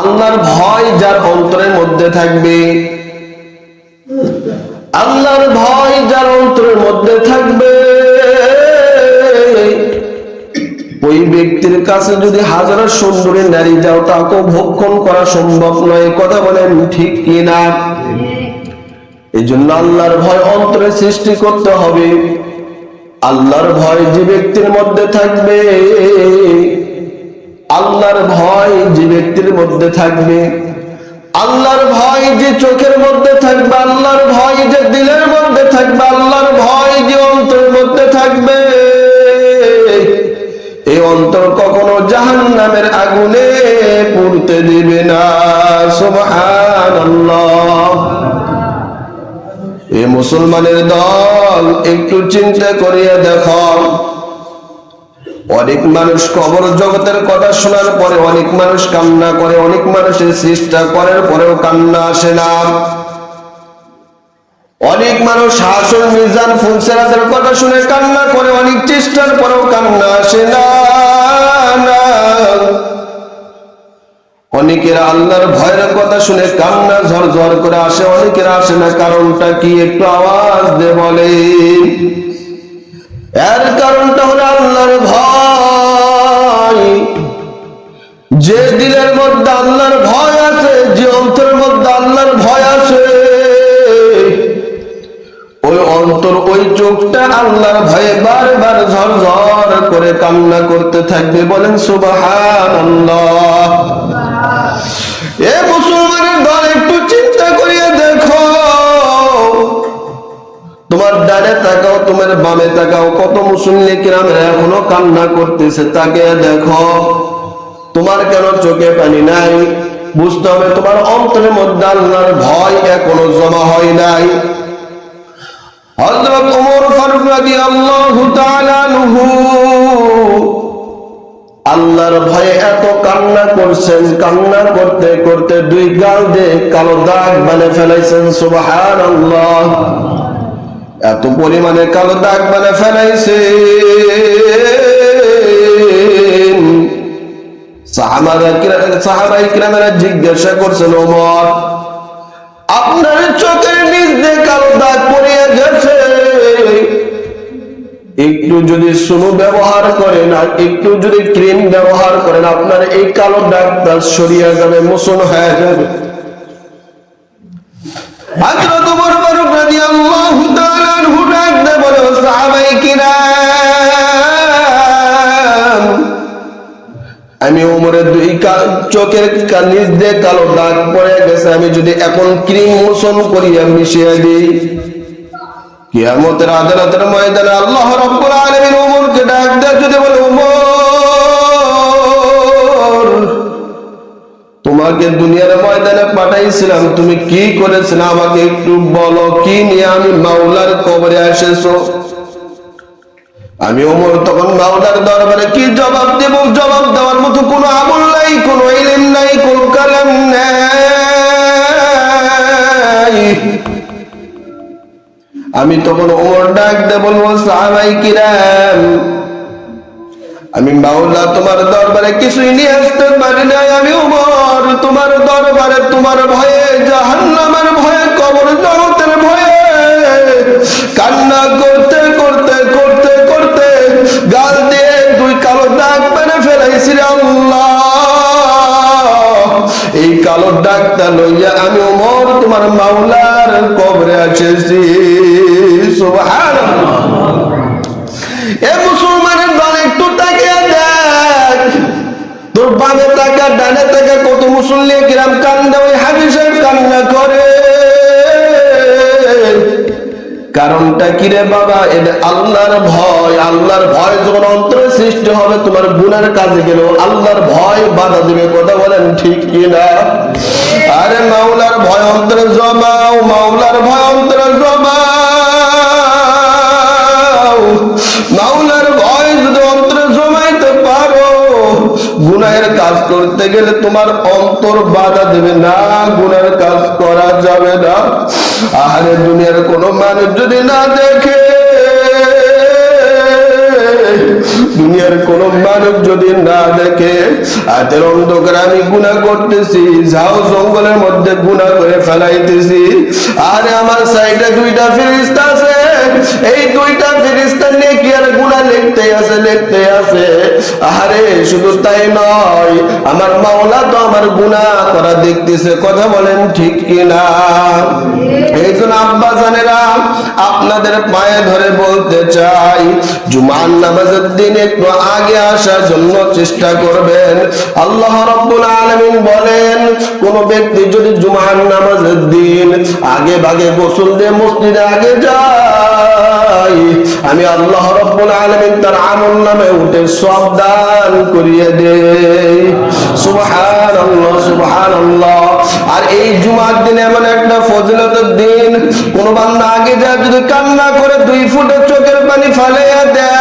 আল্লাহর ভয় যার অন্তরের মধ্যে থাকবে, আল্লাহর ভয় যার অন্তরের মধ্যে থাকবে, ওই ব্যক্তির কাছে যদি হাজারো সুন্দরী নারী যাও তাকে ভক্ষণ করা সম্ভব নয়। কথা বলেন ঠিক কিনা? এই জন্য আল্লাহর ভয় অন্তরে সৃষ্টি করতে হবে। আল্লাহর ভয় যে ব্যক্তির মধ্যে থাকবে, আল্লাহর ভয় যে ব্যক্তির মধ্যে থাকবে, আল্লাহর ভয় যে চোখের মধ্যে থাকবে, আল্লাহর ভয় যে দিলের মধ্যে থাকবে, আল্লাহর ভয় যে অন্তরের মধ্যে থাকবে, এই অন্তর কখনো জাহান্নামের আগুনে পুড়তে দিবে না। সুবহানাল্লাহ। এই মুসলমানের দল একটু চিন্তা করিয়া দেখো, অনেক মানুষ কবর জগতের কথা শোনার পরে অনেক মানুষ কান্না করে, অনেক মানুষের চেষ্টা করার পরেও কান্না আসে না। অনেক মানুষ হাসর মিজান ফুলসেরাতের কথা শুনে কান্না করে, অনেক চেষ্টার পরেও কান্না আসে না। অনেকের আল্লাহর ভয়ের কথা শুনে কান্না ঝরঝর করে আসে, অনেকের আসে না। কারণটা কি? একটু আওয়াজ দিয়ে বলে। এর কারণটা হলো আল্লাহর ভয়। যে দিলের মধ্যে আল্লাহর ভয় আছে, যে অন্তরের মধ্যে আল্লাহর ভয় আছে, ওই অন্তর, ওই চোখটা আল্লাহর ভয়ে বারবার ঝরঝর করে কান্না করতে থাকবে। বলেন সুবহানাল্লাহ। এ মুসলমানের দল একটু চিন্তা করিয়া দেখো, তোমার ডানে তাকাও, তোমার বামে তাকাও, কত মুসল্লি কিরামের এখনো কান্না করতেছে। তাকে দেখো, তোমার কেন চোখে পানি নাই? বুঝতে হবে তোমার অন্তরের মধ্যে আল্লাহর ভয় এখনো জমা হয় নাই। হযরত ওমর ফারুক রাদিয়াল্লাহু তাআলা আনহু আল্লাহর ভয়ে এত কান্না করছেন, কান্না করতে করতে দুই গাল দিয়ে কালো দাগ বানিয়ে ফেলাইছেন। সুবহানাল্লাহ। এত পরিমাণে কালো দাগ বানিয়ে ফেলাইছে, সাহাবায়ে কিরামেরা জিজ্ঞাসা করছেন, ওমর আপনার চোখের নিচ দিয়ে কালো দাগ পড়িয়া গেছে, একটু যদি সুনু ব্যবহার করেন আর একটু যদি ক্রিম ব্যবহার করেন, আপনার এই কালো দাগটা সরিয়ে যাবে, মোচন হয়ে যাবে। হযরত ওমর ফারুক রাদিয়াল্লাহু তাআলা আনহু ডাক দিয়ে বলে, সাহাবায়ে কিরাম, আমি ওমরের দুই চোখের নিচ দিয়ে কালো দাগ পড়ে গেছে, আমি যদি এখন ক্রিম মোচন করিয়া মিশিয়ে দিই, কিয়ামতের আদালতের ময়দানে আল্লাহ রাব্বুল আলামিন ওমরকে ডাক দিয়ে যদি বলে, ওমর তোমাকে দুনিয়ার ময়দানে পাঠাইছিলাম, তুমি কি করেছিলে আমাকে একটু বলো, কি নিয়ে আমি মাওলার কবরে এসেছো? আমি ওমর তখন মাওলার দরবারে কি জবাব দেব? জবাব দেওয়ার মতো কোনো আমল নাই, কোনো ইলম নাই, কোনো কালাম নাই। আমি তখন ওমর ডাক দিয়ে বলবো, সাহাবায়ে কিরাম, আমি মাওলা তোমার দরবারে কিছুই নিয়ে আসতে পারি নাই। আমি ওমর তোমার দরবারে তোমার ভয়ে, জাহান্নামের ভয়ে, কবর জগতের ভয়ে কান্না করতে করতে করতে করতে গাল দিয়ে দুই কালো দাগ মেরে ফেলাইছি। আল্লাহ, এই কালো দাগটা লইয়া আমি ওমর তোমার মাওলার কবরে এসেছি। সুবহানাল্লাহ। এ মুসলমানের দল একটু তাকিয়ে দেখ, তোর বামে তাকা, ডানে তাকা, কত মুসল্লি কিরাম কান্দে, ওই হাজী সাহেব কান্না করে। কারণটা কি রে বাবা? এটা আল্লাহর ভয়। আল্লাহর ভয় যখন অন্তরে সৃষ্টি হবে, তোমার গুনার কাজে গেলেও আল্লাহর ভয় বাধা দিবে। কথা বলেন ঠিক কিনা? আরে মাওলার ভয় অন্তরে জমাও, মাওলার ভয় অন্তরে জমাও। মাওলার ভয় যদি অন্তরে জমাইতে পারো, গুনাহের কাজ করতে গেলে তোমার অন্তর বাধা দেবে না, গুনাহের কাজ করা যাবে না। আরে দুনিয়ার কোনো মানুষ যদি না দেখে, দুনিয়ার কোন মানুষ যদি না দেখে, রাতের অন্ধকারে আমি গুনাহ করতেছি, ঝাউ জঙ্গলের মধ্যে গুনাহ করে ফেলাইতেছি। আরে আমার সাইডে দুইটা ফেরেশতা আছে, এই দুইটা ফেরেশতা নেকি আর গুনাহ লিখতে আছে। আরে শুধু তাই নয়, আমার মাওলা তো আমার গুনাহ করা দেখতেছে। কথা বলেন ঠিক কিনা? এই জন্য আব্বা জানেরা, আপনাদের পায়ে ধরে বলতে চাই, জুমার নামাজের দিন একটু আগে আসার জন্য চেষ্টা করবেন। আল্লাহ রাব্বুল আলামিন বলেন, কোন ব্যক্তি যদি জুমার নামাজের দিন আগে ভাগে গোসল দিয়ে মসজিদে আগে যায়, আমি আল্লাহ রাব্বুল আলামিন তার আমলনামে উঠে সওয়াব দান করিয়ে দেই। সুবহানাল্লাহ, সুবহানাল্লাহ। আর এই জুমার দিন এমন একটা ফজিলতের দিন, কোন বান্দা আগে যায় যদি কান্না করে 2 ফুটের চোখের পানি ফালাইয়া দেয়,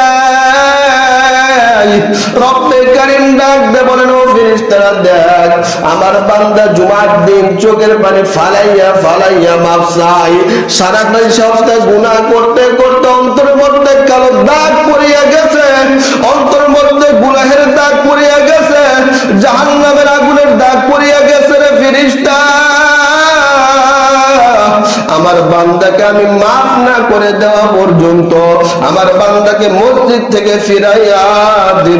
রব্বে কারীম ডাক দে বলেন, ও ফেরেশতারা দেখ, আমার বান্দা জুমার দিন চোখের পানি ফালাইয়া মাফ চাই। সারাটা সপ্তাহ গুনাহ করতে করতে অন্তরের মধ্যে কালো দাগ পড়িয়া গেছে, অন্তরের মধ্যে গুনাহের দাগ পড়িয়া গেছে, জাহান্নামের আগুনের দাগ পড়িয়া গেছে। রে ফেরেশতা, আমার বান্দাকে আমি মাফ না করে দেওয়া পর্যন্ত আমার বান্দাকে মসজিদ থেকে ফিরাইয়া দিব।